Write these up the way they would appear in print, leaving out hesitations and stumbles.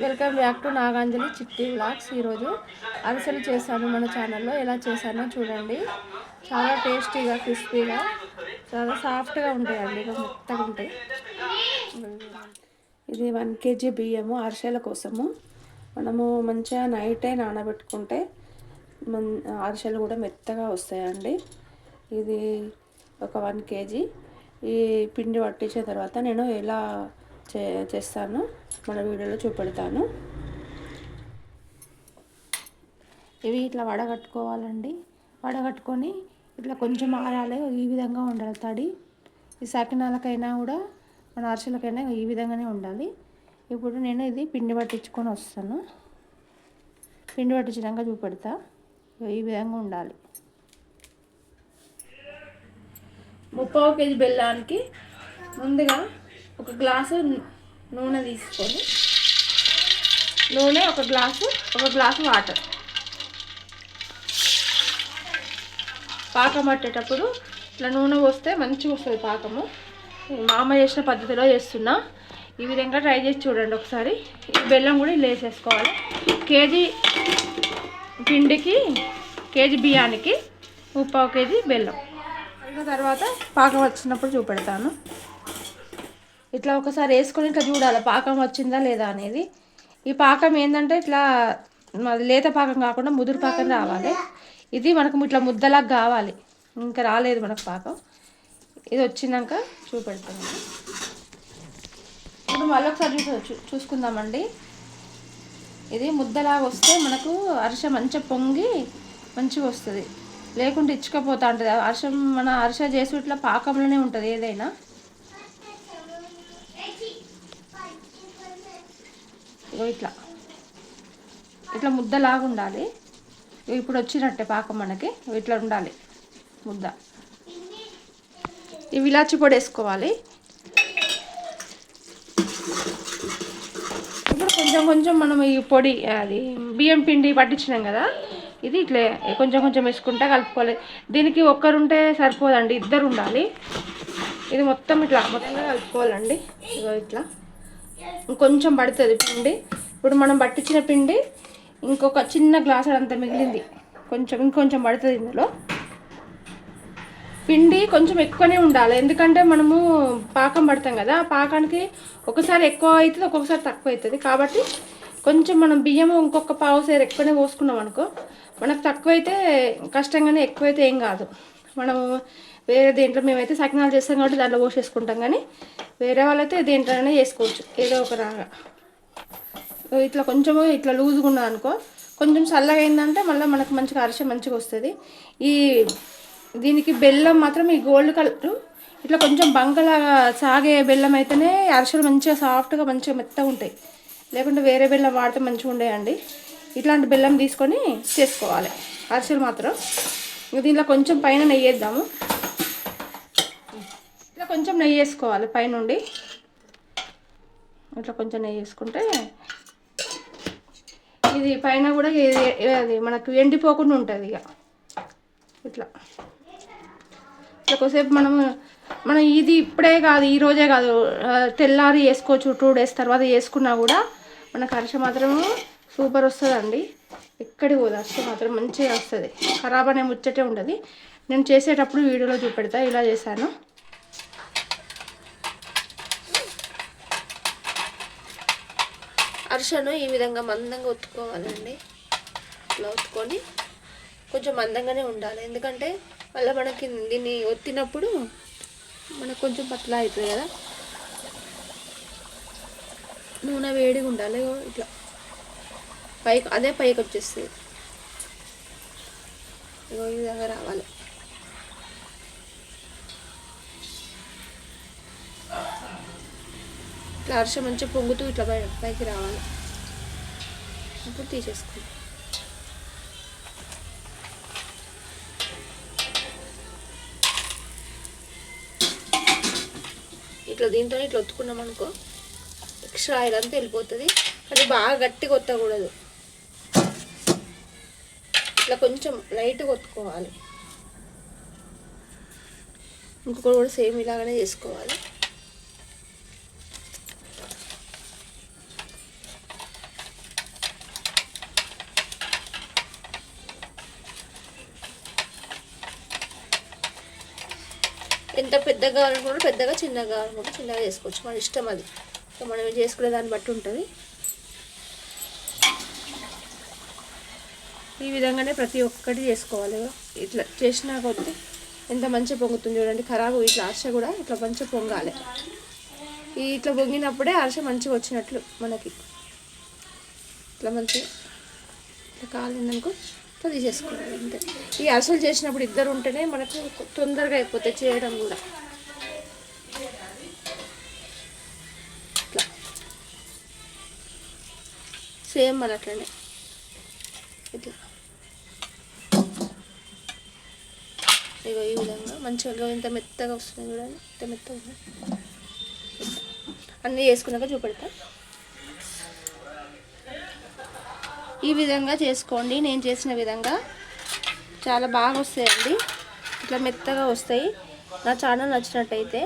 Welcome back to Naganjali చిట్టి vlogs. ఈరోజు అరిసెలు చేశాను మన ఛానల్లో. ఎలా చేశానో చూడండి. చాలా టేస్టీగా, క్రిస్పీగా, చాలా సాఫ్ట్గా ఉంటాయండి. ఇక మెత్తగా ఉంటాయి. ఇది 1 kg బియ్యము అరిసెల కోసము. మనము మంచిగా నైటే నానబెట్టుకుంటే అరిసెలు కూడా మెత్తగా వస్తాయండి. ఇది ఒక 1 kg. ఈ పిండి పట్టించిన తర్వాత నేను ఎలా చేస్తాను మన వీడియోలో చూపెడతాను. ఇవి ఇట్లా వడగట్టుకోవాలండి. వడగట్టుకొని ఇట్లా కొంచెం ఆరాలి. ఈ విధంగా ఉండాలి తడి. ఈ సకినాలకైనా కూడా మన అరిసెలకైనా ఈ విధంగానే ఉండాలి. ఇప్పుడు నేను ఇది పిండి పట్టించుకొని వస్తాను. పిండి పట్టించినాక చూపెడతా. ఈ విధంగా ఉండాలి. 3/4 kg బెల్లానికి ముందుగా ఒక గ్లాసు నూనె తీసుకొని, నూనె ఒక గ్లాసు వాటర్. పాకం పట్టేటప్పుడు ఇట్లా నూనె పోస్తే మంచిగా వస్తుంది పాకము. మా అమ్మ చేసిన పద్ధతిలో చేస్తున్నా. ఈ విధంగా ట్రై చేసి చూడండి ఒకసారి. బెల్లం కూడా ఇలా వేసేసుకోవాలి. కేజీ పిండికి కేజీ బియ్యానికి 3/4 kg బెల్లం. తర్వాత పాకం వచ్చినప్పుడు చూపెడతాను. ఇట్లా ఒకసారి వేసుకొని ఇట్లా చూడాలి పాకం వచ్చిందా లేదా అనేది. ఈ పాకం ఏంటంటే ఇట్లా లేత పాకం కాకుండా ముదురు పాకం రావాలి. ఇది మనకు ఇట్లా ముద్దలాగా కావాలి. ఇంకా రాలేదు మనకు పాకం. ఇది వచ్చినాక చూపెడతాను. ఇప్పుడు మళ్ళీ ఒకసారి చూసుకుందామండి. ఇది ముద్దలాగా వస్తే మనకు అరిసె మంచిగా పొంగి మంచిగా వస్తుంది. లేకుంటే ఇచ్చుకపోతూ ఉంటుంది. మన అరిసె చేసి ఇట్లా పాకంలోనే ఉంటుంది ఏదైనా. ఇట్లా ఇట్లా ముద్దలాగా ఉండాలి. ఇప్పుడు వచ్చినట్టే పాకం మనకి ఇట్లా ఉండాలి ముద్ద. ఇవి ఇలాచి పొడి వేసుకోవాలి. ఇప్పుడు కొంచెం కొంచెం మనం ఈ పొడి అది బియ్యం పిండి పట్టించినాం కదా, ఇది ఇట్లా కొంచెం కొంచెం వేసుకుంటా కలుపుకోవాలి. దీనికి ఒక్కరుంటే సరిపోదండి, ఇద్దరు ఉండాలి. ఇది మొత్తం ఇట్లా మొత్తంగా కలుపుకోవాలండి. ఇగో ఇట్లా ఇంకొంచెం పడుతుంది పిండి. ఇప్పుడు మనం పట్టించిన పిండి ఇంకొక చిన్న గ్లాసు అంత మిగిలింది. ఇంకొంచెం పడుతుంది. ఇందులో పిండి కొంచెం ఎక్కువనే ఉండాలి. ఎందుకంటే మనము పాకం పడతాం కదా, పాకానికి ఒకసారి ఎక్కువ అవుతుంది, ఒక్కొక్కసారి తక్కువ అవుతుంది. కాబట్టి కొంచెం మనం బియ్యము ఇంకొక పావుసేరు ఎక్కువనే పోసుకున్నాం అనుకో, మనకు తక్కువైతే కష్టంగానే, ఎక్కువైతే ఏం కాదు. మనము వేరే దేంట్లో, మేమైతే సకినాలు చేస్తాం కాబట్టి దాంట్లో పోసేసుకుంటాం. కానీ వేరే వాళ్ళైతే దేంట్లోనే చేసుకోవచ్చు ఏదో ఒక రాగా. ఇట్లా కొంచెము ఇట్లా లూజ్గా ఉన్నది అనుకో, కొంచెం చల్లగా అయిందంటే మళ్ళీ మనకు మంచిగా అరిసె మంచిగా వస్తుంది. దీనికి బెల్లం మాత్రం ఈ గోల్డ్ కలర్ ఇట్లా కొంచెం బంకలాగా సాగే బెల్లం అయితేనే అరిసెలు మంచిగా సాఫ్ట్గా మంచిగా మెత్తగా ఉంటాయి. లేకుంటే వేరే బెల్లం వాడితే మంచిగా ఉండేయండి. ఇట్లాంటి బెల్లం తీసుకొని చేసుకోవాలి అరిసెలు మాత్రం. దీంట్లో కొంచెం పైన నెయ్యి వేద్దాము. ఇట్లా కొంచెం నెయ్యి వేసుకోవాలి పైనుండి. ఇట్లా కొంచెం నెయ్యి వేసుకుంటే ఇది పైన కూడా అది మనకు ఎండిపోకుండా ఉంటుంది. ఇక ఇట్లా కొద్దిసేపు మనం ఇది ఇప్పుడే కాదు, ఈరోజే కాదు, తెల్లారి వేసుకోవచ్చు. 2 days తర్వాత వేసుకున్నా కూడా మనకు అరిసె మాత్రం సూపర్ వస్తుందండి. ఎక్కడికి పోదు అరిసె మాత్రం మంచిగా వస్తుంది. ఖరాబ్ అనే ముచ్చటే ఉండదు. నేను చేసేటప్పుడు వీడియోలో చూపెడతా ఇలా చేశాను. అరిసెను ఈ విధంగా మందంగా ఒత్తుకోవాలండి. ఇట్లా ఒత్తుకొని కొంచెం మందంగానే ఉండాలి. ఎందుకంటే మళ్ళీ మనకి దీన్ని ఒత్తినప్పుడు మనకు కొంచెం పతలా అవుతుంది కదా. నూనె వేడిగా ఉండాలి. ఇట్లా పైకి వచ్చేస్తుంది. ఈ విధంగా రావాలి. ఇట్లా అరిసె మంచిగా పొంగుతూ ఇట్లా పైకి రావాలి. ఇప్పుడు తీసేసుకోండి. ఇట్లా దీంతో ఇట్లా ఒత్తుకున్నాం అనుకో, ఎక్స్ట్రా ఆయిల్ అంతా వెళ్ళిపోతుంది. కానీ బాగా గట్టిగా ఒత్తకూడదు. ఇట్లా కొంచెం లైట్గా ఒత్తుకోవాలి. ఇంకొకటి కూడా సేమ్ ఇలాగనే చేసుకోవాలి. ఇంకా పెద్దగా కావాలనుకుంటే పెద్దగా, చిన్నగా కావాలనుకుంటే చిన్నగా చేసుకోవచ్చు, మన ఇష్టం అది. మనం చేసుకునే దాన్ని బట్టి ఉంటుంది. ఈ విధంగానే ప్రతి ఒక్కటి చేసుకోవాలి. ఇట్లా చేసినా కొద్ది ఎంత మంచిగా పొంగుతుంది చూడండి. ఖరాబు ఇట్లా అరస కూడా ఇట్లా మంచిగా పొంగాలి. ఇట్లా పొంగినప్పుడే అరస మంచిగా వచ్చినట్లు మనకి. ఇట్లా మంచిగా ఇట్లా కాలిందనుకో ఇట్లా తీసేసుకోవాలి అంతే. ఈ అరసలు చేసినప్పుడు ఇద్దరు ఉంటేనే మనకు తొందరగా అయిపోతాయి చేయడం కూడా. ఇట్లా సేమ్ మన అట్లనే ఇట్లా ఇగో ఈ విధంగా మంచిగా ఇంత మెత్తగా వస్తుంది చూడండి. ఇంత మెత్తగా ఉంది. అన్నీ చేసుకున్నాక చూపెడతా. ఈ విధంగా చేసుకోండి, నేను చేసిన విధంగా చాలా బాగా వస్తాయండి. ఇట్లా మెత్తగా వస్తాయి. నా ఛానల్ నచ్చినట్టయితే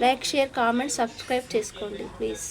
లైక్, షేర్, కామెంట్, సబ్స్క్రైబ్ చేసుకోండి ప్లీజ్.